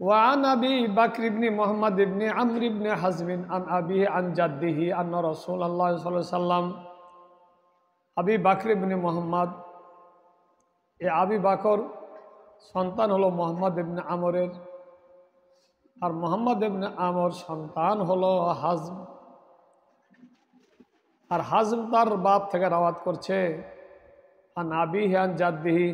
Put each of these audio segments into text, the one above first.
وعن أبي بكر بن محمد بن عمرو بن حزم عن أبيه عن جده أن رسول الله صلى الله عليه وسلم আবি বাকর ইবনে মোহাম্মদ, এই আবি বাকর সন্তান হলো মোহাম্মদ ইবনে আমরের, আর মোহাম্মদ ইবনে আমর সন্তান হলো হাজম, আর হাজম তার বাপ থেকে রাওয়াত করছে আন আবিহি আন জাদ্দিহি,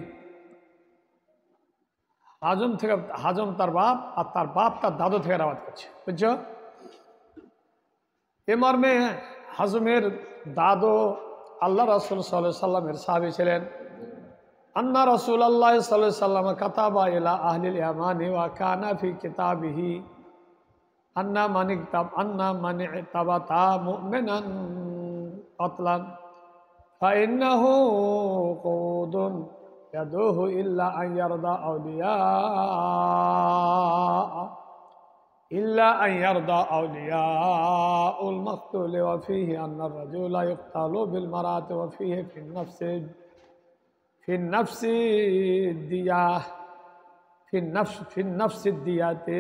হাজম তার বাপ, আর তার বাপ তার দাদু থেকে রাওয়াত করছে। বুঝছো? এ মর্মে হাজমের দাদু আল্লাহ রাসূল সাল্লাল্লাহু আলাইহি সাল্লামের সাহাবী ছিলেন। আন্না রাসূলুল্লাহ সাল্লাল্লাহু আলাইহি সাল্লাম কাতাবা ইলা আহলিল ইয়ামানি ওয়া কানা ফি কিতাবিহি আন্না মান ইতাবাতা মুমিনান কাতলান ফাইন্নাহু কুদুন ইয়াদুহু ইল্লা আন ইয়ারদা আউলিয়াউল মাকতুল ওয়া ফীহি আন্না আর-রাজুলা ইউক্তালু বিল মারাতি ওয়া ফীহি ফিন নাফসি দিয়াতে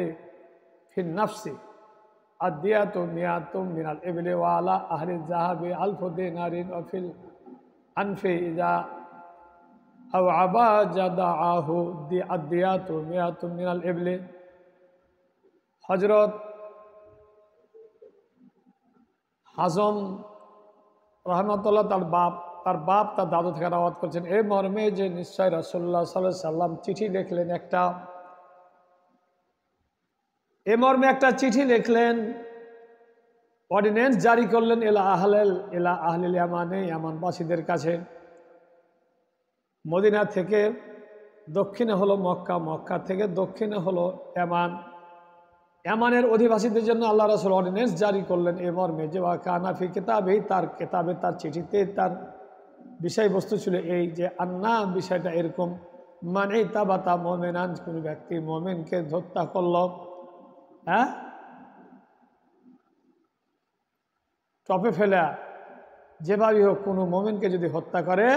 আদিয়াতু মিয়াতুম মিনাল ইবলি ওয়া আলা আহলি যাহাবি আলফু দিনারিন ওয়া ফিল আনফি ইজা আও আবাজাদাহু আদিয়াতু মিয়াতুম মিনাল ইবলি। হযরত হাজম রাহমাতুল্লাহ তার বাপ তার দাদু থেকে রাওয়াত করছেন এই মর্মে যে নিশ্চয় রাসূলুল্লাহ সাল্লাল্লাহু আলাইহি সাল্লাম চিঠি লিখলেন, একটা চিঠি লিখলেন, অর্ডিন্যান্স জারি করলেন ইলা আহলিল ইয়ামানে, ইয়ামানবাসীদের কাছে। মদিনা থেকে দক্ষিণে হলো মক্কা, মক্কা থেকে দক্ষিণে হলো ইয়ামানের অধিবাসীদের জন্য আল্লাহ রাসূল অর্ডিন্যান্স জারি করলেন এই মর্মে যে ওয়া কানা ফি কিতাবে, তার কিতাবে তার চিঠিতে তার বিষয়বস্তু ছিল এই যে আন্না, বিষয়টা এরকম, মানে তাবাতা মুমিনান, কোন ব্যক্তি মুমিনকে হত্যা করল, টপে ফেলা যেভাবে হোক কোনো মুমিনকে যদি হত্যা করে,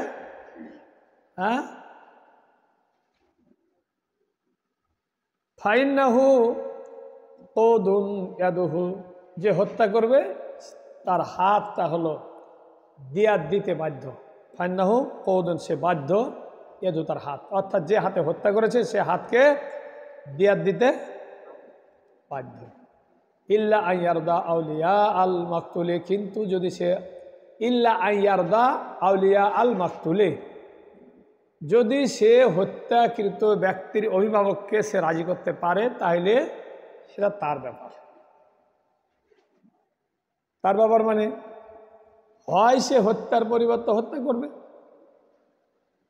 ফাইন্নাহু কুদুন ইয়াদুহু, যে হত্যা করবে তার হাতটা হলো দিয়াত দিতে বাধ্য। ফাইন্নাহু কুদুন, সে বাধ্য, ইয়াদু তার হাত, অর্থাৎ যে হাতে হত্যা করেছে সে হাতকে দিয়াত দিতে বাধ্য। ইল্লা আন ইয়ারদা আউলিয়া আল মাকতুলে, কিন্তু যদি সে ইল্লা আন ইয়ারদা আউলিয়া আল মাকতুলে, যদি সে হত্যাকৃত ব্যক্তির অভিভাবককে সে রাজি করতে পারে তাহলে সেটা তার ব্যাপার। মানে হয় সে হত্যার পরিবর্তে হত্যা করবে,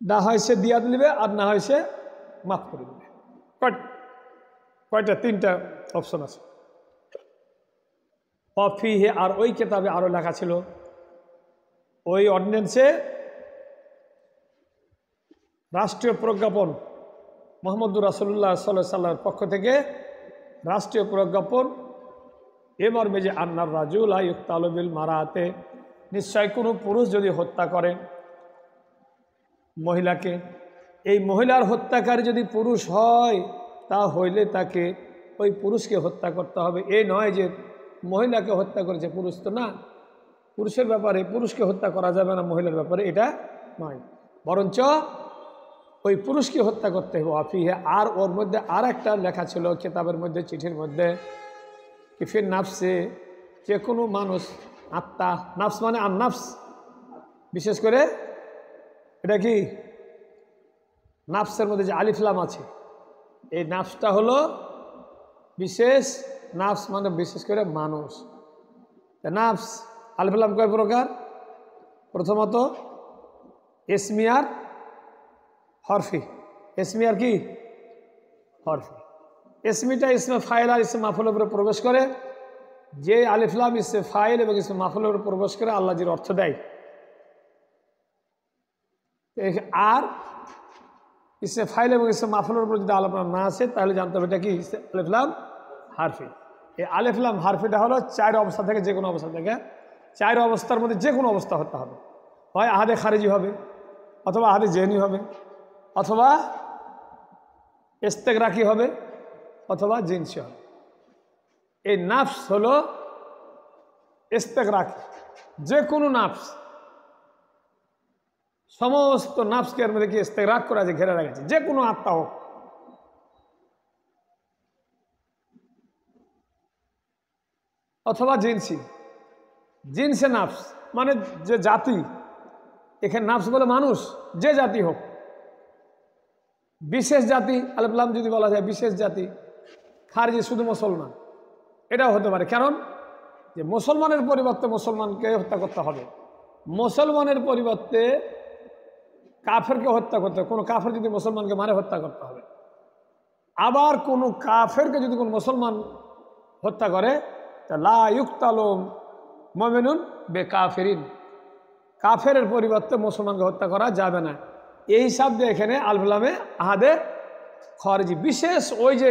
না হয় সে দিয়াত নেবে, আর না হয় সে মাফ করে দেবে। কয়টা? তিনটা অপশন আছে। অফিহে, আর ওই কিতাবে আরো লেখা ছিল, ওই অর্ডিন্যান্সে রাষ্ট্রীয় প্রজ্ঞাপন, মুহাম্মদুর রাসূলুল্লাহ সাল্লাল্লাহু আলাইহি সাল্লামের পক্ষ থেকে রাষ্ট্রীয় প্রজ্ঞাপন এ মর্মে যে আন্নার রাজুলা ইউক্তালু বিল মারাতে, নিশ্চয় কোনো পুরুষ যদি হত্যা করে মহিলাকে, এই মহিলার হত্যাকারী যদি পুরুষ হয় তা হইলে তাকে ওই পুরুষকে হত্যা করতে হবে। এই নয় যে মহিলাকে হত্যা করেছে পুরুষ, তো না, পুরুষের ব্যাপারে পুরুষকে হত্যা করা যাবে না, মহিলার ব্যাপারে এটা নয়, বরঞ্চ ওই পুরুষকে হত্যা করতে হবে। আফিহে, আর ওর মধ্যে আর একটা লেখা ছিল কিতাবের মধ্যে, চিঠির মধ্যে, কি ফির নাফসে, যে কোনো মানুষ আত্মা, নাফস মানে আন্নাফস, বিশেষ করে এটা কি নাফসের মধ্যে যে আলিফ লাম আছে, এই নাফসটা হলো বিশেষ, নাফস মানে বিশেষ করে মানুষ। নাফস আলিফ লাম কয় প্রকার? প্রথমত ইসমিয়ার হরফি, ইসমিয়ার কি হরফি, ইসমিটা ইসমে ফাইল আর ইসমে মাফুলের উপরে প্রবেশ করে, যে আলিফ লাম ইসমে ফাইল এবং ইসমে মাফুলের উপরে প্রবেশ করে আল্লাহ জির অর্থ দেয়। আর ইসমে ফাইল এবং ইসমে মাফুলের উপরে যদি আলিফ লাম না আসে তাহলে জানতে হবে এটা কি আলিফ লাম হারফি। এই আলিফ লাম হারফিটা হলো চার অবস্থা থেকে, যে কোনো অবস্থা থেকে, চার অবস্থার মধ্যে যে কোনো অবস্থা হতে হবে, হয় আহাদে খারিজি হবে, অথবা আহাদে জেহনি হবে, অথবা ইস্তেগরাকি হবে, অথবা জিনসি হবে। এই নাফস হলো ইস্তেগরাক, যে কোনো নাফস, সমস্ত নাফসকে এর মধ্যে কি ইস্তেগরাক করে আছে, ঘেরে রেখেছে, যে কোনো আত্মা হোক। অথবা জিনসি, জিনসে নাফস মানে যে জাতি, এখানে নাফস বলে মানুষ, যে জাতি হোক। বিশেষ জাতি আলিফ-লাম যদি বলা যায় বিশেষ জাতি, খারিজি শুধু মুসলমান, এটাও হতে পারে। কারণ যে মুসলমানের পরিবর্তে মুসলমানকে হত্যা করতে হবে, মুসলমানের পরিবর্তে কাফেরকে হত্যা করতে হবে। কোনো কাফের যদি মুসলমানকে মারে হত্যা করতে হবে। আবার কোনো কাফেরকে যদি কোনো মুসলমান হত্যা করে, লা ইউক্তালু মুমিনুন বিকাফিরিন, কাফেরের পরিবর্তে মুসলমানকে হত্যা করা যাবে না। এই হিসাব দিয়ে এখানে আলিফ-লামে আহাদে খারিজি, বিশেষ ওই যে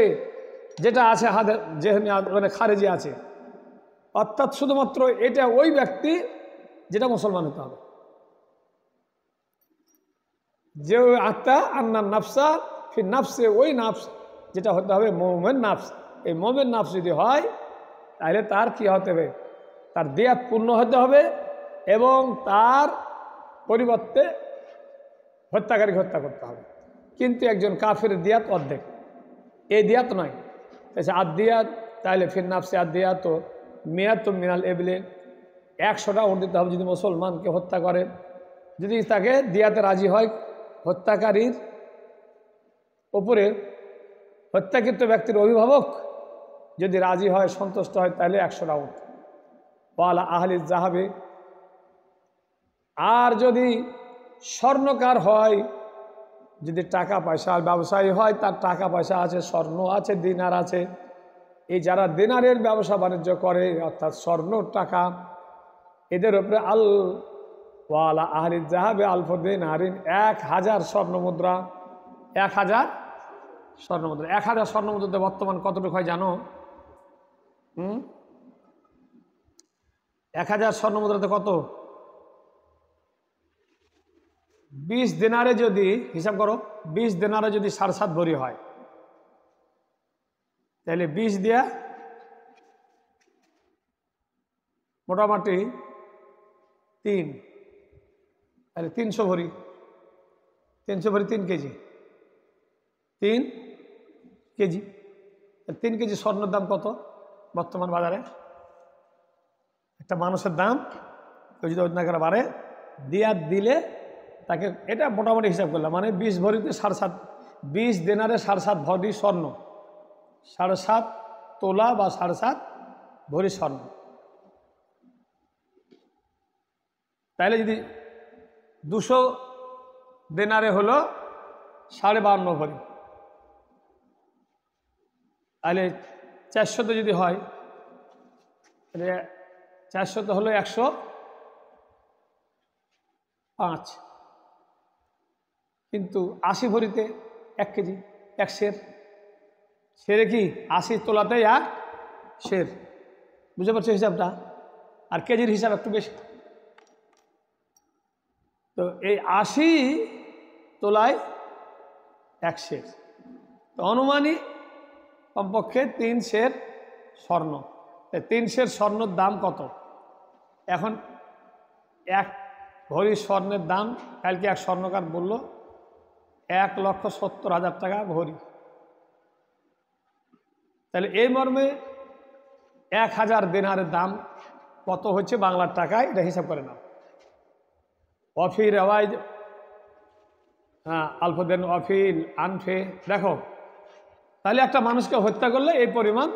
যেটা আছে আহাদে যেখানে মানে খারিজি আছে, অর্থাৎ শুধুমাত্র এটা ওই ব্যক্তি যেটা মুসলমান হতে হবে। যে ওই আত্মা আন্নার নাফসা ফির নাফসে, ওই নাফস যেটা হতে হবে মোমেন নাফস। এই মোমেন নাফস যদি হয় তাহলে তার কি হতে হবে, তার দিয়াত পূর্ণ হতে হবে এবং তার পরিবর্তে হত্যাকারীকে হত্যা করতে হবে। কিন্তু একজন কাফের দিয়াত অর্ধেক, এই দিয়াত নয়। আর দিয়াত তাহলে ফির নাফসে আর দিয়াত তো মেয়াত মিনাল এবলে, 100টা উঠ দিতে হবে যদি মুসলমানকে হত্যা করে। যদি তাকে দিয়াতে রাজি হয়, হত্যাকারীর ওপরে হত্যাকৃত ব্যক্তির অভিভাবক যদি রাজি হয়, সন্তুষ্ট হয়, তাহলে 100টা উঠ। ওয়ালা আহলি জাহাবে, আর যদি স্বর্ণকার হয়, যদি টাকা পয়সার ব্যবসায়ী হয়, তার টাকা পয়সা আছে, স্বর্ণ আছে, দিনার আছে, এই যারা দিনারের ব্যবসা বাণিজ্য করে অর্থাৎ স্বর্ণ টাকা, এদের উপরে আল ওয়ালা আহলি জাহাবে আলফ দিনারিন, 1000 স্বর্ণ মুদ্রা, 1000 স্বর্ণ মুদ্রা। 1000 স্বর্ণ মুদ্রাতে বর্তমান কতটুকু হয় জানো? 1000 স্বর্ণ মুদ্রাতে কত? 20 দিনারে যদি হিসাব করো, 20 দিনারে যদি 7.5 ভরি হয়, তাহলে 20 দিয়া মোটামুটি 3, তাহলে 300 ভরি, 300 ভরি 3 কেজি, 3 কেজি। 3 কেজি স্বর্ণের দাম কত বর্তমান বাজারে? একটা মানুষের দাম যদি ওজনাকার বাড়ে, দিয়াত দিলে তাকে, এটা মোটামুটি হিসাব করলাম, মানে 20 ভরিতে 7.5, 20 দিনারে 7.5 ভরি স্বর্ণ, 7.5 তোলা বা 7.5 ভরি স্বর্ণ। তাহলে যদি 200 দিনারে হলো 52.5 ভরি, তাহলে 400 যদি হয়, তাহলে 400 হলো 105। কিন্তু 80 ভরিতে 1 কেজি, 1 সের, সেরে কি 80 তোলাতে 1 সের, বুঝতে পারছো হিসাবটা? আর কেজির হিসাব একটু বেশি। তো এই 80 তোলায় 1 সের, তো অনুমানিক কমপক্ষে 3 সের স্বর্ণ। 3 সের স্বর্ণের দাম কত? এখন 1 ভরি স্বর্ণের দাম, কালকে এক স্বর্ণকার বলল 1,70,000 টাকা ভরি। তাহলে এই মর্মে 1000 দিনারের দাম কত হচ্ছে বাংলার টাকায়, এটা হিসাব করে নাও। অফি রেওয়াজ, হ্যাঁ, আলফদেন অফিল আনফে, দেখো তাহলে একটা মানুষকে হত্যা করলে এই পরিমাণ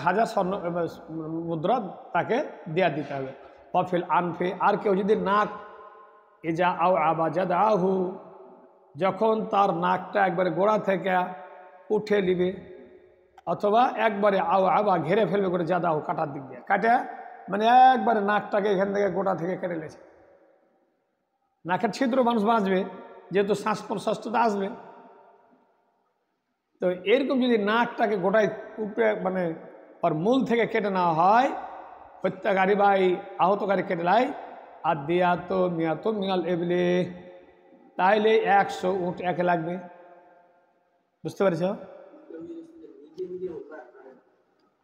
1000 স্বর্ণ মুদ্রা তাকে দেয়া দিতে হবে। অফিল আনফে, আর কেউ যদি নাক এজা আও আবাজাদ আহু, যখন তার নাকটা একবারে গোড়া থেকে উঠে নিবে, অথবা একবারে আও আবা ঘেরে ফেলবে করে জাদাহু, কাটার দিক দিয়ে কাটে, মানে একবারে নাকটাকে এখান থেকে গোড়া থেকে কেটে লেছে। নাকের ছিদ্র মানুষ বাঁচবে, যেহেতু শ্বাস প্রশ্বাসটা আসবে। তো এরকম যদি নাকটাকে গোটায় উপরে মানে ওর মূল থেকে কেটে নেওয়া হয়, হত্যাকারী বা এই আহতকারী কেটে নেয়, আর দিয়া তো মিয়া তো মিনাল এবলে, তাইলে 100 উট একে লাগবে। বুঝতে পেরেছ?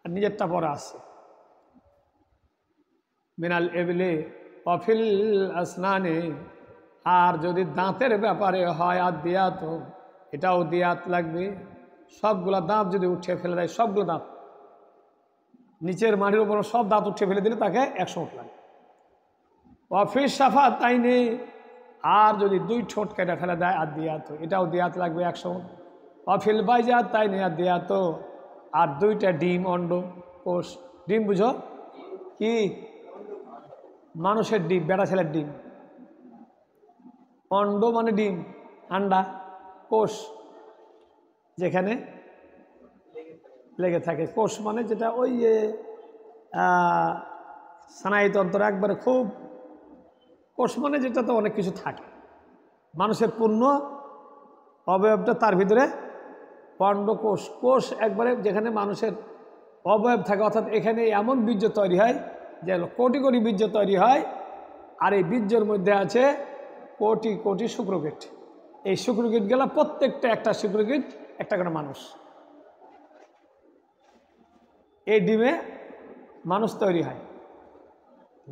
আর নিজেরটা পরে আসছে মিনাল এবলে অফিল আসনানে। আর যদি দাঁতের ব্যাপারে হয় আর দিয়াত, এটাও দিয়াত লাগবে। সবগুলা দাঁত যদি উঠে ফেলে দেয়, সবগুলো দাঁত নিচের মাটির উপর সব দাঁত উঠে ফেলে দিলে তাকে 100 উঠ লাগে। অফিস সাফা তাই নেই। আর যদি 2 ঠোঁট কেটে ফেলে দেয় আর দিয়াত, এটাও দিয়াত লাগবে 100। অফিল বাইজাত তাই নেই আর দিয়াত। আর 2টা ডিম অন্ড কোষ, ডিম বুঝো কি? মানুষের ডিম, বেড়া ছেলের ডিম। অন্ড মানে ডিম, আন্ডা, কোষ যেখানে লেগে থাকে। কোষ মানে যেটা ওই যে স্নায়ুতন্ত্র একবারে খুব, কোষ মানে যেটা তো অনেক কিছু থাকে। মানুষের পূর্ণ অবয়বটা তার ভিতরে অন্ডকোষ। কোষ একবারে যেখানে মানুষের অবয়ব থাকে, অর্থাৎ এখানে এমন বীর্য তৈরি হয় যে কোটি কোটি বীর্য তৈরি হয়। আর এই বীর্যের মধ্যে আছে কোটি কোটি শুক্রকীট। এই শুক্রকীটগুলো প্রত্যেকটা একটা শুক্রকীট একটা করে মানুষ। এই ডিমে মানুষ তৈরি হয়।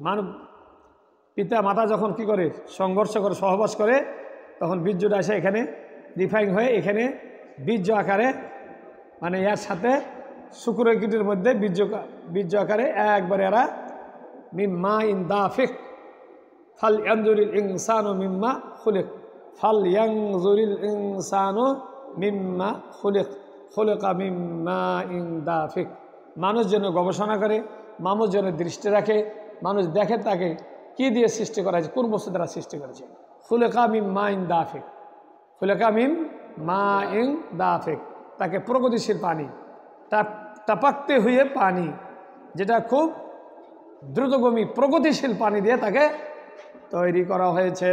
মানব পিতা মাতা যখন কি করে সংঘর্ষ করে, সহবাস করে, তখন বীর্যটা আসে এখানে রিফাইন হয়ে এখানে বীর্য আকারে, মানে এর সাথে শুক্রকীটের মধ্যে বীর্য আকারে একবারে এরা মিম্মা ইন দাফিক ফাল ইয়ানজুরিল ইনসানু মিম্মা খুলিক, ফাল ইয়ানজুরিল ইনসানু মিম্মা খুলিক, খুলিকা মিম্মা ইন দাফিক। মানুষ যেন গবেষণা করে, মানুষ যেন দৃষ্টি রাখে, মানুষ দেখে তাকে কি দিয়ে সৃষ্টি করা হয়েছে, কোন বস্তু দ্বারা সৃষ্টি করেছে। খুলিকা মিম্মা ইন দাফিক, খুলিকা মিম্মা ইন দাফিক। তাকে প্রগতিশীল পানি, টাপাকতে হয়ে পানি, যেটা খুব দ্রুতগামী প্রগতিশীল পানি দিয়ে তাকে তৈরি করা হয়েছে।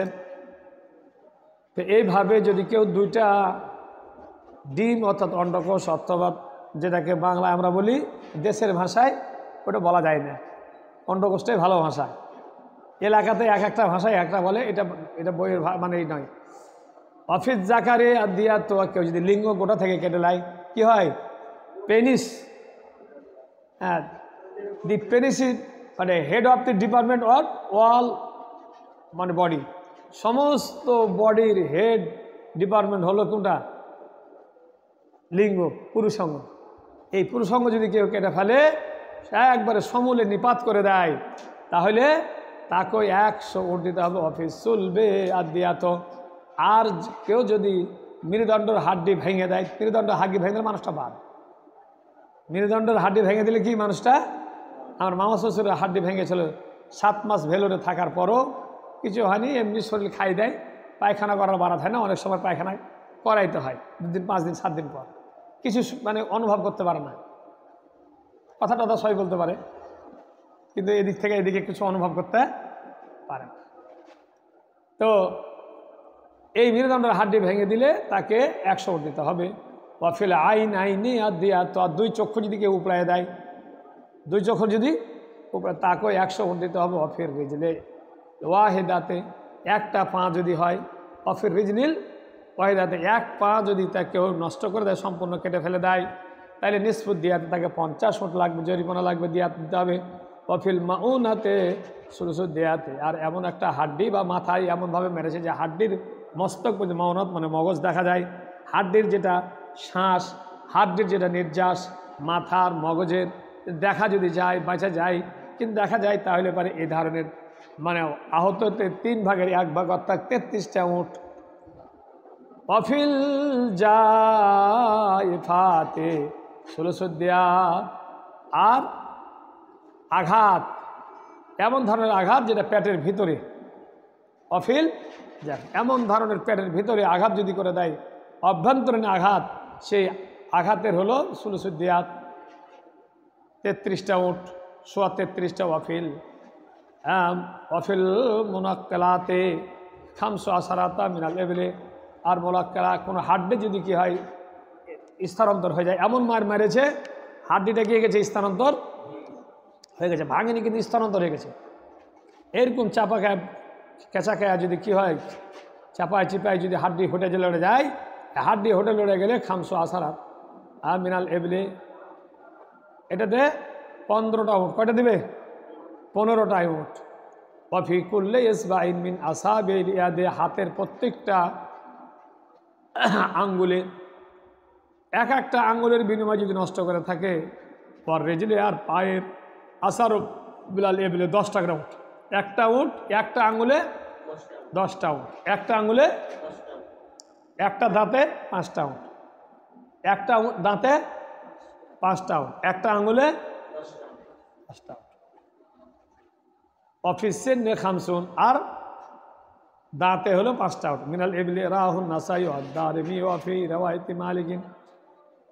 তো এইভাবে যদি কেউ 2টা ডিম অর্থাৎ অন্ডকোষ, অথবা যেটাকে বাংলায় আমরা বলি দেশের ভাষায় ওটা বলা যায় না, অন্ডকোষটাই ভালো ভাষা। এলাকাতে এক একটা ভাষায় একটা বলে, এটা বইয়ের মানে এই নয়। অফিস জাকারে আর দিয়া তো কেউ যদি লিঙ্গ গোটা থেকে কেটে লাই কি হয়? পেনিস। হ্যাঁ, দি পেনিস ইজ মানে head of the department of all মানে বডি। সমস্ত বডির হেড ডিপার্টমেন্ট হলো কোনটা? লিঙ্গ, পুরুষাঙ্গ। এই পুরুষাঙ্গ যদি কেউ কেটে ফেলে, একবারে সমূলে নিপাত করে দেয়, তাহলে তাকে 100 উঠ দিতে হবে। অফিস চলবে আর দিয়া তো। আর কেউ যদি মেরুদণ্ডের হাড্ডি ভেঙে দেয়, মেরুদণ্ডের হাড্ডি ভেঙে দিলে মানুষটা বাদ। মেরুদণ্ডের হাড্ডি ভেঙে দিলে কি মানুষটা? আমার মামা শ্বশুরের হাড্ডি ভেঙেছিল, 7 মাস ভেলোরে থাকার পরও কিছু হয়নি, এমনি শরীর খাই দেয়, পায়খানা করার বাড়াত হয় না, অনেক সময় পায়খানা করাইতে হয় 2 দিন 5 দিন 7 দিন পর। কিছু মানে অনুভব করতে পারে না, কথা টথা সবাই বলতে পারে, কিন্তু এদিক থেকে এদিকে কিছু অনুভব করতে পারে না। তো এই মেরুদণ্ডের হাড্ডি ভেঙে দিলে তাকে 100 উঠ দিতে হবে। অফিল আইন আইনি আর দিয়া তো। আর 2 চক্ষু যদি কেউ উপড়ায় দেয়, 2 চক্ষু যদি উপরে, তাকেও 100 উঠ দিতে হবে। অফির রিজলে ওয়াহেদাতে, একটা পা যদি হয়, অফির রিজনিল ওয়াহেদাতে, 1 পা যদি তা কেউ নষ্ট করে দেয়, সম্পূর্ণ কেটে ফেলে দেয়, তাহলে নিসফুত দিয়াতে তাকে 50 উঠ লাগবে, জরিমানা লাগবে, দিয়াত দিতে হবে। অফিল মাউনাতে সুরসুদ দেয়াতে। আর এমন একটা হাড্ডি বা মাথায় এমনভাবে মেরেছে যে হাড্ডির মস্তক পর্যন্ত, মাউনাত মানে মগজ দেখা যায়, হাড্ডির যেটা শ্বাস, হাড্ডির যেটা নির্যাস, মাথার মগজের দেখা যদি যায়, বাঁচা যায়, কিন্তু দেখা যায়, তাহলে পারে এই ধরনের মানে আহততে 3 ভাগের 1 ভাগ অর্থাৎ 33টা উঠ। অফিল জাইফাতে সুলসুদ্দিয়া। আর আঘাত, এমন ধরনের আঘাত যেটা পেটের ভিতরে, অফিল এমন ধরনের পেটের ভিতরে আঘাত যদি করে দেয়, অভ্যন্তরীণ আঘাত, সেই আঘাতের হলো সুলসুদ্দিয়াত, 33টা উঠ, 33টা অফিল। অফিল মোনাক্কেলাতে খামসো আসারাতা মিনাল লেভেলে। আর মোলাক্কেলা কোনো হাড্ডি যদি কি হয় স্থানান্তর হয়ে যায়, এমন মার মেরেছে হাড্ডিটা গিয়ে গেছে স্থানান্তর হয়ে গেছে, ভাঙেনি কিন্তু স্থানান্তর হয়ে গেছে। এরকম চাপা খায়, কেঁচা খায় যদি কি হয়, চাপায় চিপায় যদি হাড্ডি হোটে লড়ে যায়, হাড্ডি হোটে লড়ে গেলে খামসো আসারাত মিনাল এবলে, এটাতে 15টা উট। কয়টা দিবে? 15টা উট। ওয়াফি কুল্লি ইসবাইন মিন আসাবিল ইয়াদি, হাতের প্রত্যেকটা আঙ্গুলে, এক একটা আঙ্গুলের বিনিময়ে যদি নষ্ট করে থাকে, পর রেজলে, আর পায়ের আসারও বিলাল এবলে 10টা উট। একটা উট, একটা আঙ্গুলে 10টা উট, একটা আঙ্গুলে, একটা দাঁতে 5টা উট, একটা দাঁতে 5টা উট, একটা আঙ্গুলে 5টা উট। অফিসের নে খামসুন, আর দাঁতে হলো 5টা উট। মিনাল এবলে রাহুন নাসাই দারিমি ওয়াফি রাওয়াইতি মালিকিন।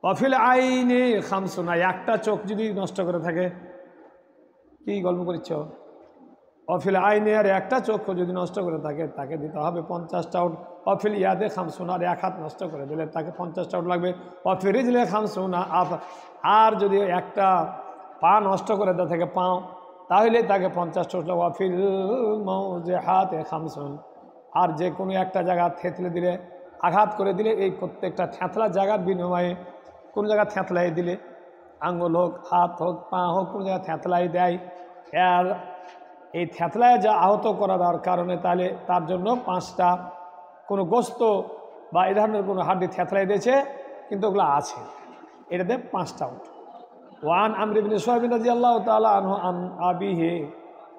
অফিল আইনে খামসুন, একটা চোখ যদি নষ্ট করে থাকে, কি গল্প করছ? অফিল আইনে, আর একটা চক্ষু যদি নষ্ট করে থাকে, তাকে দিতে হবে 50টা উট। অফিল ইয়াদে খামসুন, আর এক হাত নষ্ট করে দিলে তাকে 50টা উট লাগবে। অফিল রিজলে খামসুন, আর যদি একটা পা নষ্ট করে দেওয়া থাকে, পাও, তাহলে তাকে 50টা উট লাগবে। অফিল মৌজে হাতে খামসুন, আর যে কোনো একটা জায়গা থেতলে দিলে, আঘাত করে দিলে, এই প্রত্যেকটা থ্যাতলা জায়গার বিনিময়ে, কোন জায়গা থ্যাতলাই দিলে, আঙ্গুল হোক, হাত হোক, পা হোক, কোন জায়গায় থ্যাতলাই দেয়, আর এই থ্যাতলায় যা আহত করা দেওয়ার কারণে, তাহলে তার জন্য 5টা, কোনো গোস্ত বা এই ধরনের কোনো হাড্ডি থ্যাতলাই দিয়েছে, কিন্তু ওগুলো আছে, এটাতে 5টা উট। ওয়ান আমর ইবনে শুআয়ব রাদিয়াল্লাহু তাআলা আনহু আন আবিহি,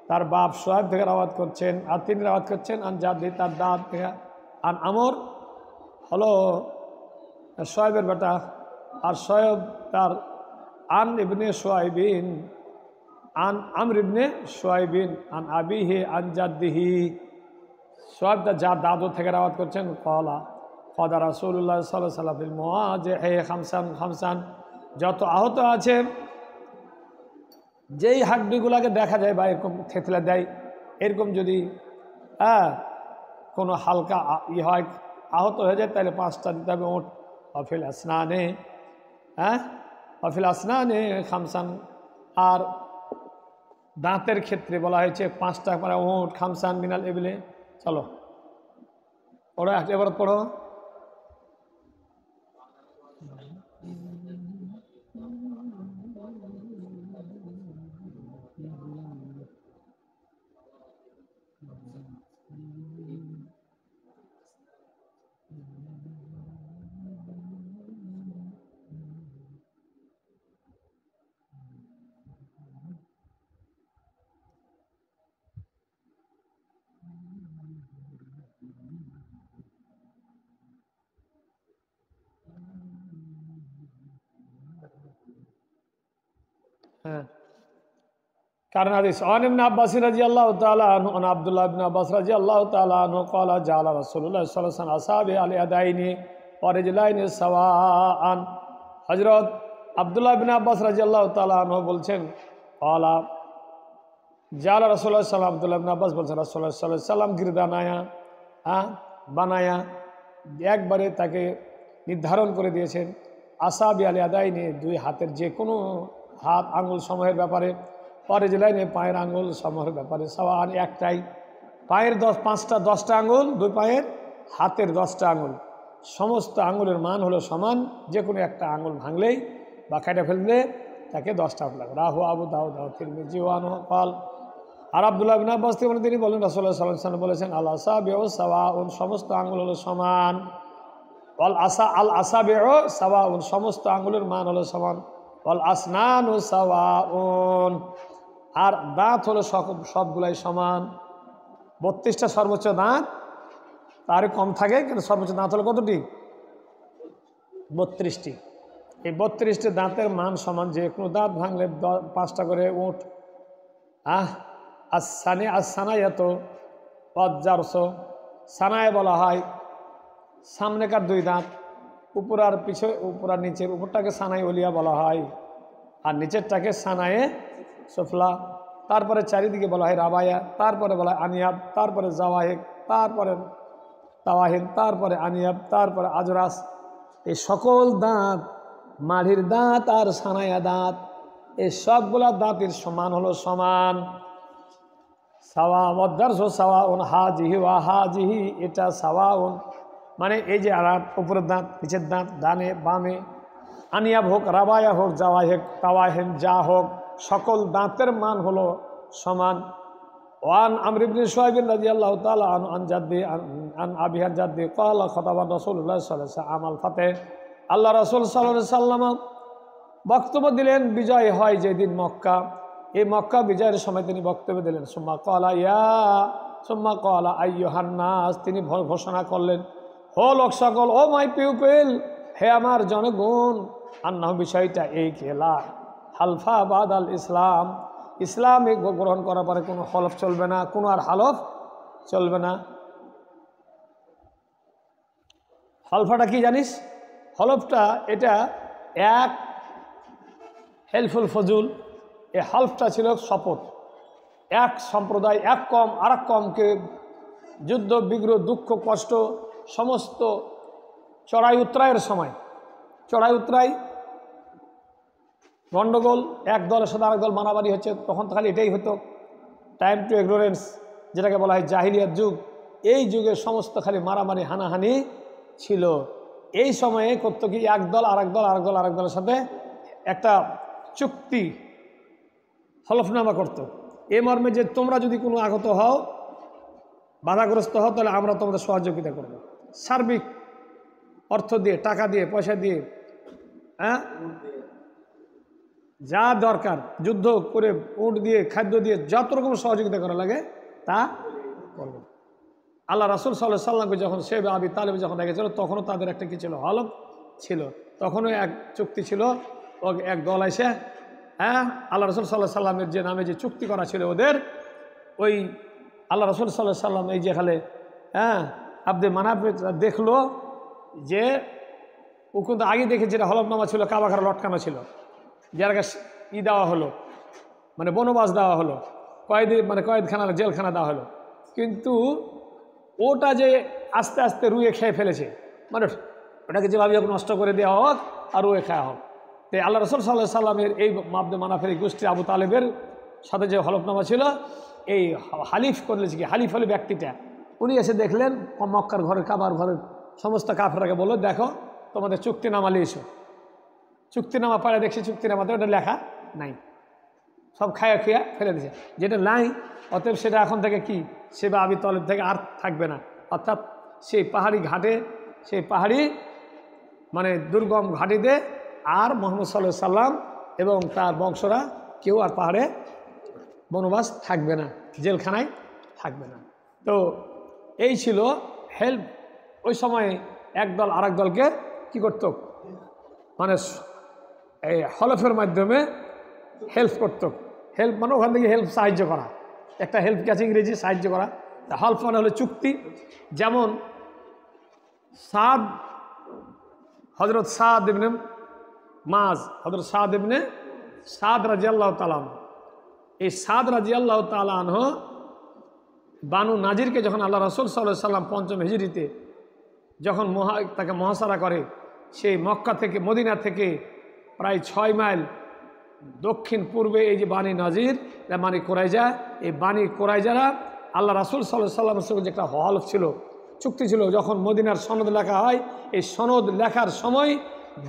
তার বাপ শুআয়ব থেকে রাওয়াত করছেন, আর তিনি রাওয়াত করছেন আন জাদ্দি, তার দাদ থেকে, আন আমর হলো শুআয়বের বেটা, আর শুআয়ব তার আন ইবনে শুআয়বিন, আন আমর ইবনে শুআয়বিন আন আবিহি আন জাদ্দিহি, শুআয়ব তার দাদু থেকে রাওয়াত করছেন, ক্বালা ক্বাদা রাসূলুল্লাহ সাল্লাল্লাহু আলাইহি ওয়াসাল্লাম ফিল মুওয়াজিহি খামসান খামসান, যত আহত আছে, যেই হাড্ডিগুলোকে দেখা যায় বা এরকম থেতলে দেয়, এরকম যদি কোনো হালকা হয়, আহত হয়ে যায়, তাহলে 5টা দিতে হবে উট। অফিল আসনানে, অফিল আসনানে খামসান, আর দাঁতের ক্ষেত্রে বলা হয়েছে 5টা করে উট। খামসান মিনাল এবলে। চলো পড়ো, এবার পড়ো। হ্যাঁ, কারণ হাদিস আন ইবনে আব্বাস রাদিয়াল্লাহু তাআলা আনহু, আন আব্দুল্লাহ ইবনে আব্বাস রাদিয়াল্লাহু তাআলা আনহু ক্বালা জাআলা রাসূলুল্লাহ সাল্লাল্লাহু আলাইহি ওয়াসাল্লাম আসহাবি আল ইয়াদাইনি ওয়া রিজলাইনি সাওয়াআন। হযরত আব্দুল্লাহ ইবনে আব্বাস রাদিয়াল্লাহু তাআলা আনহু বলছেন, ক্বালা জাআলা রাসূলুল্লাহ সাল্লাল্লাহু, আব্দুল্লাহ ইবনে আব্বাস বলছেন, রাসূলুল্লাহ সাল্লাল্লাহু আলাইহি ওয়াসাল্লাম গিরদানায়া, বানায়া, একবারে তাকে নির্ধারণ করে দিয়েছেন, আসাবি আল ইয়াদাইনি, 2 হাতের যে কোনো হাত আঙ্গুল সমূহের ব্যাপারে, পরে জেলাইনে পায়ের আঙ্গুল সমূহের ব্যাপারে, সাওয়ান একটাই, পায়ের 5টা 10টা আঙ্গুল, 2 পায়ের, হাতের 10টা আঙ্গুল, সমস্ত আঙ্গুলের মান হলো সমান, যে কোনো একটা আঙ্গুল ভাঙলেই বা কেটে ফেললে তাকে 10টা উট লাগবে। রাহু আবু দাউদ তিরমিজি ওয়ান ক্বাল। আর আব্দুল্লাহ ইবনে আব্বাস থেকে তিনি বলেন, রাসূলুল্লাহ সাল্লাল্লাহু আলাইহি ওয়াসাল্লাম বলেছেন, আল আসাবিউ সাওয়াউন, সমস্ত আঙ্গুল হলো সমান, আল আসাবিউ সাওয়াউন, সমস্ত আঙ্গুলের মান হলো সমান, ওয়াল আসনানু সাওয়াউন, আর দাঁত হলো সবগুলাই সমান। 32টা সর্বোচ্চ দাঁত, তার কম থাকে, কিন্তু সর্বোচ্চ দাঁত হলো কতটি? 32টি। এই 32টি দাঁতের মান সমান, যে কোনো দাঁত ভাঙলে 5টা করে উট। সানায়াত অজ্জারসো, সানায় বলা হয় সামনেকার 2 দাঁত, উপর আর পিছনে, উপর আর নিচের, উপরটাকে সানাই ওলিয়া বলা হয়, আর নিচেরটাকে সানায়ে সুফলা। তারপরে চারিদিকে বলা হয় রাবায়া, তারপরে বলা হয় আনিয়াব, তারপরে জাওয়াহিক, তারপরে তাওয়াহিন, তারপরে আনিয়াব, তারপরে আজরাস। এই সকল দাঁত, মাড়ির দাঁত আর সানায়া দাঁত, এই সবগুলা দাঁতের সমান হলো সমান। সাওয়া মদ্দারসো সাওয়াউন হাজিহি ওয়া হাজিহি, এটা সাওয়াউন মানে এই যে আর উপরের দাঁত, নিচের দাঁত, ডানে বামে আনিয়াব হোক, রাবায়া হোক, যাওয়াই হোক, তাওয়াহেন যা হোক, সকল দাঁতের মান হলো সমান। ওয়ান আমর ইবনে শুআইব রাদিয়াল্লাহু তাআলা আন জাদ্দি আন আবিহার জাদ্দি ক্বালা খাতাবা রাসূলুল্লাহ সাল্লাল্লাহু আলাইহি ওয়াসাল্লাম আমাল ফাতে। আল্লাহ রাসূল সাল্লাল্লাহু আলাইহি ওয়াসাল্লাম বক্তব্য দিলেন বিজয় হয় যেদিন মক্কা, এই মক্কা বিজয়ের সময় তিনি বক্তব্য দিলেন। সুম্মা ক্বালা আইয়ুহান নাস, তিনি ঘোষণা করলেন, ও লোক সকল, ও মাই পিউপিল, হে আমার জনগণ, আন্নাহু, বিষয়টা এই খেলা হালফা বাদাল ইসলাম, ইসলাম গ্রহণ করার পরে কোনো হলফ চলবে না, কোনো আর হালফ চলবে না। হলফাটা কি জানিস? হলফটা এটা এক হেলফুল ফজুল, এই হলফটা ছিল শপথ। এক সম্প্রদায়, এক কম আর এক কমকে যুদ্ধ বিগ্রহ দুঃখ কষ্ট সমস্ত চড়াই উতরাইয়ের সময়, চড়াই উতরাই গণ্ডগোল, এক দলের সাথে আরেক দল মারামারি হচ্ছে, তখন তো খালি এটাই হতো, টাইম টু ইগনোরেন্স যেটাকে বলা হয় জাহিলিয়াত যুগ, এই যুগে সমস্ত খালি মারামারি হানাহানি ছিল। এই সময়ে করতো কি, এক দল আরেক দলের সাথে একটা চুক্তি হলফনামা করত, এ মর্মে যে তোমরা যদি কোনো আহত হও, বাধাগ্রস্ত হও, তাহলে আমরা তোমাদের সহযোগিতা করব, সার্বিক অর্থ দিয়ে, টাকা দিয়ে, পয়সা দিয়ে, হ্যাঁ, যা দরকার যুদ্ধ করে, উট দিয়ে, খাদ্য দিয়ে, যত রকম সহযোগিতা করা লাগে তা করব। আল্লাহ রাসূল সাল্লাল্লাহু আলাইহি ওয়াসাল্লামকে যখন শেব আবি তালেব যখন দেখেছিল, তখনও তাদের একটা কি ছিল, হলফ ছিল, তখনও এক চুক্তি ছিল। ও এক দল এসে, হ্যাঁ, আল্লাহ রাসূল সাল্লাল্লাহু আলাইহি ওয়াসাল্লামের যে নামে যে চুক্তি করা ছিল ওদের, ওই আল্লাহ রাসূল সাল্লাল্লাহু আলাইহি ওয়াসাল্লাম এই যেখানে, হ্যাঁ, আব্দে মানাফ দেখলো যে ও কিন্তু আগে দেখেছে এটা হলফনামা ছিল, কাবা ঘরে লটকানো ছিল, যার কাছে দেওয়া হলো, মানে বনবাস দেওয়া হলো, কয়েদখানা, জেলখানা দেওয়া হলো, কিন্তু ওটা যে আস্তে আস্তে রুয়ে খেয়ে ফেলেছে, মানে ওটাকে যেভাবে হোক নষ্ট করে দেওয়া হোক আর রুয়ে খাওয়া হোক। তো আল্লাহ রাসূল সাল্লাল্লাহু আলাইহি সাল্লামের এই আব্দে মানাফের এই গোষ্ঠী আবু তালেবের সাথে যে হলফনামা ছিল, এই হালিফ করলেছে কি, হালিফ হলে ব্যক্তিটা, উনি এসে দেখলেন মক্কার ঘরের, কাবার ঘরের সমস্ত কাফেরকে বললো, দেখো তোমাদের চুক্তিনামা নিয়েছো, চুক্তিনামা পাড়ে দেখছি, চুক্তিনামাতে ওটা লেখা নাই, সব খায়া খেয়া ফেলে দিয়েছে, যেটা নাই, অতএব সেটা এখন থেকে কি, সেবা আবি তালেব থেকে আর থাকবে না, অর্থাৎ সেই পাহাড়ি ঘাটে, সেই পাহাড়ি মানে দুর্গম ঘাটিতে আর মুহাম্মদ সাল্লাল্লাহু আলাইহি সাল্লাম এবং তার বংশরা কেউ আর পাহাড়ে বনবাস থাকবে না, জেলখানায় থাকবে না। তো এই ছিল হেল্প। ওই সময়ে একদল আর এক দলকে কী করত, মানে এই হলফের মাধ্যমে হেল্প করত। হেল্প মানে ওখান থেকে হেল্প, সাহায্য করা, একটা হেল্পকে আছে ইংরেজি সাহায্য করা, হলফ মানে হলো চুক্তি। যেমন হজরত সাদ ইবনে মাজ, হজরত সাদ ইবনে সাদ রাদিয়াল্লাহু তাআলা আনহু, এই সাদ রাদিয়াল্লাহু তাআলা আনহু বানু নাজিরকে যখন আল্লাহ রাসূল সাল্লাল্লাহু আলাইহি সাল্লাম ৫ম হিজরিতে যখন তাকে মহাসারা করে, সেই মক্কা থেকে, মদিনা থেকে প্রায় ৬ মাইল দক্ষিণ পূর্বে এই যে বানি নাজির, বানি কোরাইজা, এই বানি কোরাইজারা আল্লাহ রাসূল সাল্লাল্লাহু আলাইহি সাল্লামের সঙ্গে যে একটা হলফ ছিল, চুক্তি ছিল, যখন মদিনার সনদ লেখা হয়, এই সনদ লেখার সময়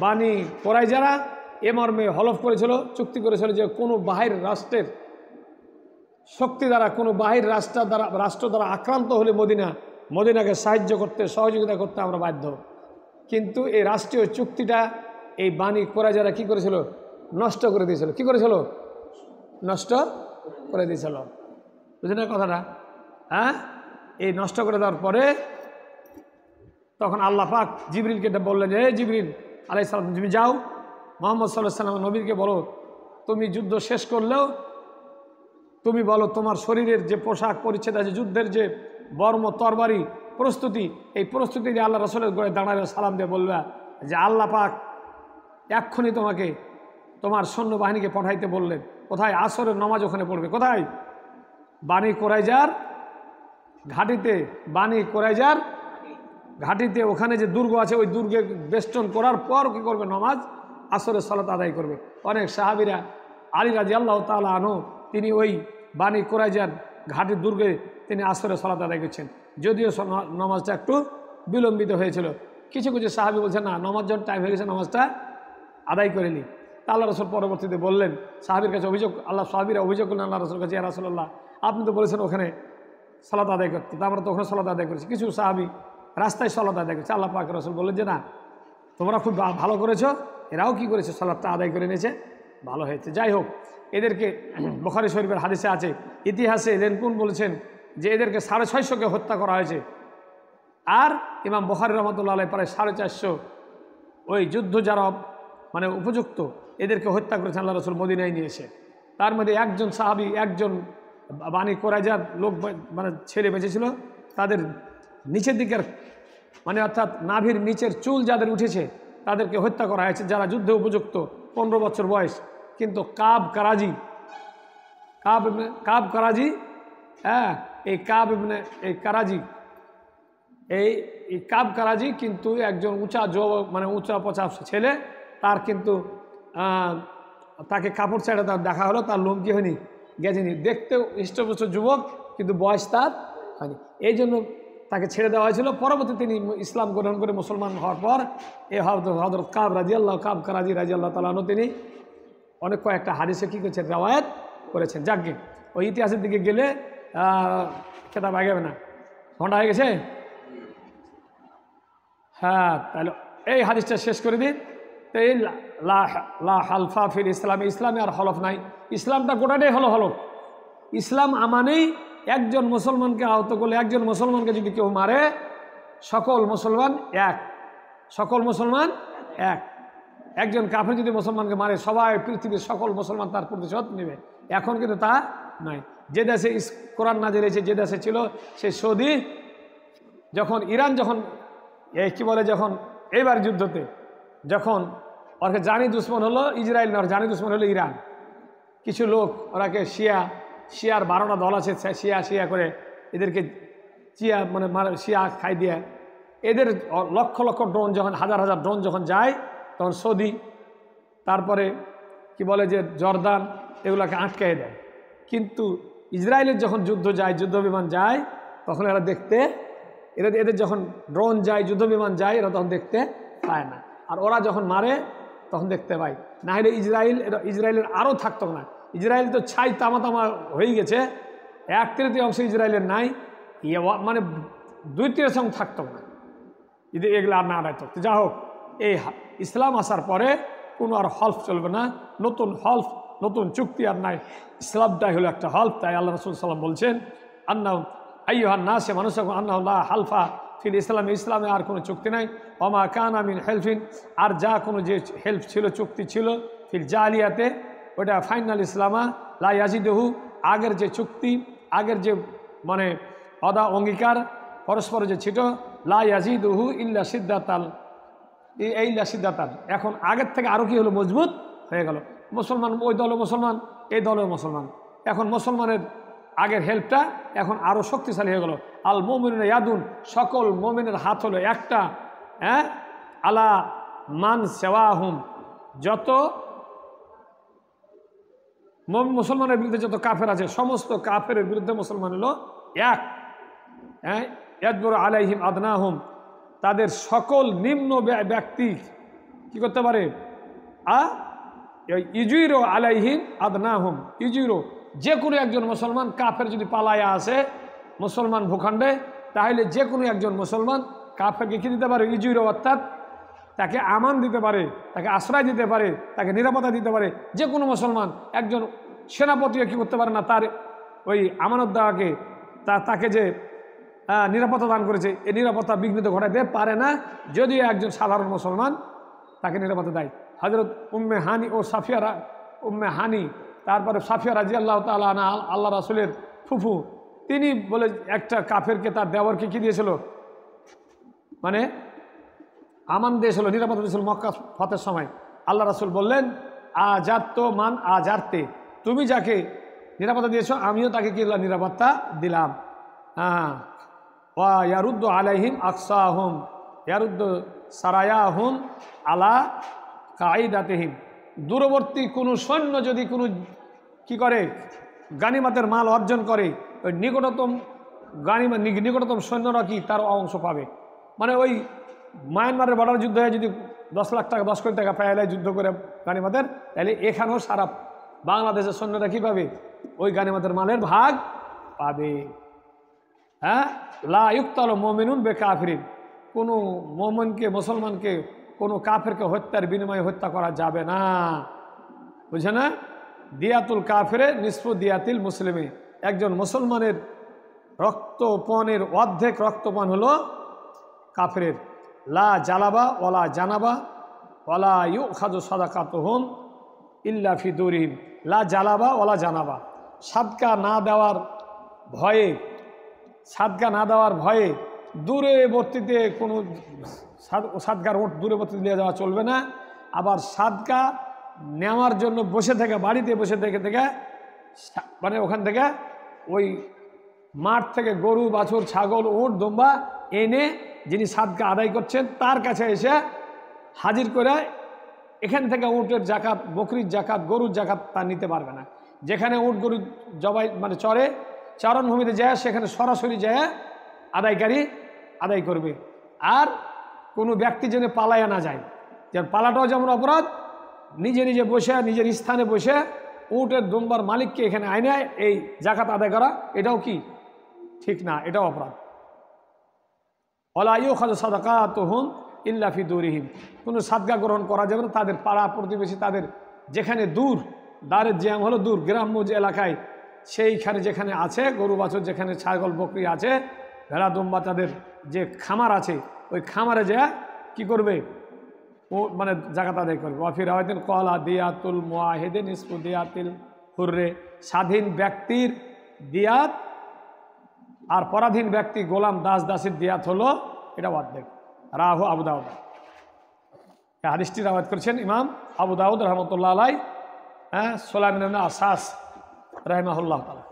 বানি কোরাইজারা এ মর্মে হলফ করেছিল, চুক্তি করেছিল যে কোনো বাহির রাষ্ট্রের শক্তি দ্বারা, কোনো বাহির রাষ্ট্র দ্বারা আক্রান্ত হলে মদিনাকে সাহায্য করতে, সহযোগিতা করতে আমরা বাধ্য। কিন্তু এই রাষ্ট্রীয় চুক্তিটা এই বানি কোরাইজারা কী করেছিল, নষ্ট করে দিয়েছিল। কী করেছিল? নষ্ট করে দিয়েছিল। বুঝলেন না কথাটা? হ্যাঁ, এই নষ্ট করে দেওয়ার পরে তখন আল্লাহ পাক জিবরিলকে বললেন, যে জিবরিল আলাইহিস সালাম, তুমি যাও মুহাম্মদ সাল্লাল্লাহু আলাইহি ওয়াসাল্লাম নবীকে বলো, তুমি যুদ্ধ শেষ করলেও তুমি বলো তোমার শরীরের যে পোশাক পরিচ্ছেদ আছে, যুদ্ধের যে বর্ম তরবারি প্রস্তুতি, এই প্রস্তুতি দিয়ে আল্লাহ রাসূলের গোড়ে দাঁড়াবে, সালাম দিয়ে বলবা যে আল্লাহ পাক এক্ষুনি তোমাকে তোমার সৈন্যবাহিনীকে পাঠাইতে বললেন। কোথায়? আসরের নামাজ ওখানে পড়বে। কোথায়? বানি কোরাইজার ঘাটিতে। বানি কোরাইজার ঘাটিতে, ওখানে যে দুর্গ আছে, ওই দুর্গে বেষ্টন করার পর কী করবে? নামাজ, আসরের সালাত আদায় করবে। অনেক সাহাবীরা, আলী রাদিয়াল্লাহু তাআলা আনহু, তিনি ওই বানি কোরাইজার ঘাটির দুর্গে তিনি আসরের সালাত আদায় করছেন, যদিও নামাজটা একটু বিলম্বিত হয়েছিল। কিছু কিছু সাহাবী বলছেন না, নামাজ যখন টাইম হয়ে গেছে নামাজটা আদায় করে নিই। তা আল্লাহ রসুল পরবর্তীতে বললেন, সাহাবীর কাছে অভিযোগ, সাহাবীরা অভিযোগ করলেন আল্লাহ রসুল কাছে, ইয়া রাসূলুল্লাহ আপনি তো বলেছেন ওখানে সালাত আদায় করতে, তা আমরা তো ওখানে সালাত আদায় করেছি। কিছু সাহাবী রাস্তায় সালাত আদায় করেছে। আল্লাহ পাক রসুল বললেন যে না, তোমরা খুব ভালো করেছো, এরাও কি করেছে, সালাতটা আদায় করে নিয়েছে, ভালো হয়েছে। যাই হোক, এদেরকে বুখারী শরীফের হাদিসে আছে, ইতিহাসে রেনকুন বলেছেন যে এদেরকে 650কে হত্যা করা হয়েছে। আর ইমাম বুখারী রহমতুল্লাহ আলাইহি প্রায় 450 ওই যুদ্ধ যারা মানে উপযুক্ত এদেরকে হত্যা করেছেন আল্লাহ রসুল মদিনায় নিয়ে এসে। তার মধ্যে একজন সাহাবী, একজন বানি কোরাইজার লোক মানে ছেলে বেঁচেছিল, তাদের নিচের দিকের মানে অর্থাৎ নাভির নিচের চুল যাদের উঠেছে তাদেরকে হত্যা করা হয়েছে, যারা যুদ্ধে উপযুক্ত, 15 বছর বয়স। কিন্তু কাব কারাজি, হ্যাঁ, এই কাব কারাজি কিন্তু একজন উঁচা পচা ছেলে। তার কিন্তু তাকে কাপড় ছেড়ে তার দেখা হলো, তার লোম কি হয়নি, গেছেনি, দেখতেও হৃষ্টপুষ্ট যুবক, কিন্তু বয়স তার হয়নি। এই জন্য তাকে ছেড়ে দেওয়া হয়েছিল। পরবর্তী তিনি ইসলাম গ্রহণ করে মুসলমান হওয়ার পর এই হযরত কাব কারাজি রাদিয়াল্লাহু তাআলা আনহু তিনি অনেক কয়েকটা হাদিসে কী করেছেন, রওয়ায়াত করেছেন। যাকে ওই ইতিহাসের দিকে গেলে খেতাব আগাবে না, ঘন্টা হয়ে গেছে। হ্যাঁ, তাহলে এই হাদিসটা শেষ করে দিন। তো এই লা হালফা ফিল ইসলামে, ইসলামে আর হলফ নাই। ইসলামটা গোটাটাই হলো হলফ। ইসলাম আমানেই একজন মুসলমানকে আহত করলে, একজন মুসলমানকে যদি কেউ মারে, সকল মুসলমান এক, সকল মুসলমান এক। একজন কাফের যদি মুসলমানকে মারে, সবাই পৃথিবীর সকল মুসলমান তার প্রতিশোধ নেবে। এখন কিন্তু তা নাই। যে দেশে কোরআন নাযিল হয়েছে, যে দেশে ছিল সে সৌদি, যখন ইরান যখন কি বলে, যখন এইবার যুদ্ধতে যখন ওকে জানি দুশ্মন হলো ইসরায়েল, না জানি দুশ্মন হলো ইরান। কিছু লোক ওরাকে শিয়ার 12টা দল আছে, শিয়া করে এদেরকে শিয়া খাই দিয়ে, এদের লক্ষ লক্ষ ড্রোন যখন, হাজার হাজার ড্রোন যখন যায়, তখন সৌদি, তারপরে কি বলে যে জর্দান, এগুলোকে আটকাই দেয়। কিন্তু ইসরায়েলের যখন যুদ্ধ যায়, যুদ্ধ বিমান যায়, তখন এরা দেখতে, এদের যখন ড্রোন যায়, যুদ্ধ বিমান যায়, এরা তখন দেখতে পায় না। আর ওরা যখন মারে তখন দেখতে পায়। না হলে ইসরায়েলের আরও থাকতো না। ইসরায়েল তো ছাই তামা হয়ে গেছে, 1/3 ইসরায়েলের নাই, মানে 2/3 থাকতো না যদি এগুলো আর না রাখতো। যা হোক, এই ইসলাম আসার পরে কোনো আর হলফ চলবে না, নতুন হলফ, নতুন চুক্তি আর নাই। ইসলামটাই হলো একটা হলফ। তাই আল্লাহ রাসূল সাল্লাল্লাহু আলাইহি ওয়াসাল্লাম বলছেন, আন্নাহু আইয়ুহান নাস, মানুষ আন্নাহু লা হালফা ফিল ইসলামে, ইসলামে আর কোনো চুক্তি নাই। ওমা কানা মিন হেলফিন, আর যা কোনো যে হেল্প ছিল, চুক্তি ছিল, ফিল জালিয়াতে, ওটা ফাইনাল ইসলামা লা ইয়াজিদুহু, আগের যে চুক্তি, আগের যে মানে অদা অঙ্গীকার পরস্পর যে ছিল, লা ইয়াজিদুহু ইল্লা সিদ্দাতাল, ইল্লা সিদ্দাতাল। এখন আগের থেকে আরও কি হলো, মজবুত হয়ে গেল। মুসলমান ওই দলও মুসলমান, এই দলও মুসলমান। এখন মুসলমানের আগের হেল্পটা এখন আরও শক্তিশালী হয়ে গেল। আল মুমিনুনা ইয়াদুন, সকল মুমিনের হাত হলো একটা, হ্যাঁ, আলা মান সেওয়াহুম, যত মুসলমানের বিরুদ্ধে যত কাফের আছে, সমস্ত কাফের বিরুদ্ধে মুসলমান হলো এক। হ্যাঁ, ইয়াদবুরু আলাইহিম আদনাহুম, তাদের সকল নিম্ন ব্যক্তি কি করতে পারে, ইজুইরো আলাইহিম আদনাহুম, ইজুইরো, যে কোনো একজন মুসলমান কাফের যদি পালায়া আসে মুসলমান ভূখণ্ডে, তাহলে যে কোনো একজন মুসলমান কাফেরকে কি দিতে পারে, ইজুইরো, অর্থাৎ তাকে আমান দিতে পারে, তাকে আশ্রয় দিতে পারে, তাকে নিরাপত্তা দিতে পারে। যে কোনো মুসলমান, একজন সেনাপতিও কী করতে পারে না, তার ওই আমানত দেওয়াকে, তাকে যে নিরাপত্তা দান করেছে, এই নিরাপত্তা বিঘ্নিত ঘটাইতে পারে না, যদিও একজন সাধারণ মুসলমান তাকে নিরাপত্তা দেয়। হযরত উম্মে হানি ও উম্মে হানি, তারপরে সাফিয়া রাদিয়াল্লাহু তাআলা আনহা, আল্লাহ রাসূলের ফুফু, তিনি বলে একটা কাফেরকে তার দেওয়ারকে কি দিয়েছিল, মানে আমান দিয়েছিল, নিরাপত্তা দিয়েছিল মক্কা ফতের সময়। আল্লাহ রাসূল বললেন, আজারতো মান আজারতে, তুমি যাকে নিরাপত্তা দিয়েছো আমিও তাকে কি নিরাপত্তা দিলাম। হ্যাঁ, ওয়া ইয়ারুদ্দু আলাইহিম আকসাহুম, ইয়ারুদ্দু সারায়াহুম আলা কাইদাতিহিম, দূরবর্তী কোনো সৈন্য যদি কোনো কি করে গানিমাতের মাল অর্জন করে, ওই নিকটতম সৈন্যরা কি তার অংশ পাবে। মানে ওই মায়ানমারের বর্ডার যুদ্ধ হয়ে যদি 10 লাখ টাকা 10 কোটি টাকা পাইলে যুদ্ধ করে গানিমাতের, তাহলে এখানেও সারা বাংলাদেশের সৈন্যরা কি পাবে? ওই গানিমাতের মালের ভাগ পাবে। হ্যাঁ, লা ইউক্তাল মুমিনুন বিকাফিরিন, কোনো মুমিনকে মুসলমানকে কোনো কাফেরকে হত্যার বিনিময়ে হত্যা করা যাবে না, বুঝে না? দিয়াতুল কাফিরে নিসফু দিয়াতিল মুসলিমে, একজন মুসলমানের রক্তপণের অর্ধেক রক্তপান হলো কাফেরের। লা জালাবা ওয়ালা জানাবা ওয়ালা ইউখাযু সাদাকাতুহুম ইল্লা ফি দুরিহিম, লা জালাবা ওয়ালা জানাবা, সাদকা না দেওয়ার ভয়ে, সাদকা না দেওয়ার ভয়ে দূরবর্তীতে কোনো সাদকার ওট দূরবর্তীতে নিয়ে যাওয়া চলবে না। আবার সাদকা নেওয়ার জন্য বসে থেকে, বাড়িতে বসে থেকে মানে ওখান থেকে ওই মাঠ থেকে গরু বাছুর ছাগল উট দুম্বা এনে যিনি সাদকা আদায় করছেন তার কাছে এসে হাজির করে এখান থেকে উটের জাকাত, বকরির জাকাত, গরুর জাকাত তা নিতে পারবে না। যেখানে উট গরু জবাই মানে চরে, চারণভূমিতে যায় সেখানে সরাসরি যায় আদায়কারী আদায় করবে। আর কোনো ব্যক্তি যেন পালাইয়া না যায়, যেন পালাটাও যেমন অপরাধ, নিজে নিজে বসে নিজের স্থানে বসে উটের দুম্বার মালিককে এখানে আইনে এই জাকাত আদায় করা, এটাও কি ঠিক না, এটাও অপরাধ। ওয়ালা ইউখাযু সাদাকাতুহুম ইল্লা ফি দুরিহিম, কোনো সাদকা গ্রহণ করা যাবে না তাদের পাড়া প্রতিবেশী, তাদের যেখানে দূর, দারের জিয়াম হলো দূর, গ্রাম্য যে এলাকায় সেইখানে যেখানে আছে গরু বাছুর, যেখানে ছাগল বকরি আছে, ভেড়া দুম্বা, তাদের যে খামার আছে ওই খামারে যা কি করবে? ও মানে জাকাত আদায় করবে। ওয়াফি রাওয়াতিন ক্বালা দিয়াতুল মুআহিদি নিসফু দিয়াতিল হুররে, স্বাধীন ব্যক্তির দিয়াত আর পরাধীন ব্যক্তি গোলাম দাস দাসীর দিয়াত হলো এটা অর্ধেক। রাহু আবু দাউদ, হাদিসটি রাওয়ায়াত করেছেন ইমাম আবু দাউদ রহমতুল্লাহ আলাইহি। হ্যাঁ, সুলাইমান ইবনে আসাস রাহিমাহুল্লাহ তাআলা।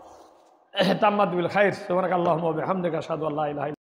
তাম্মাত বিল খাইর, সুবহানাকাল্লাহুম্মা ওয়া বিহামদিকা আশহাদু আল্লা ইলাহা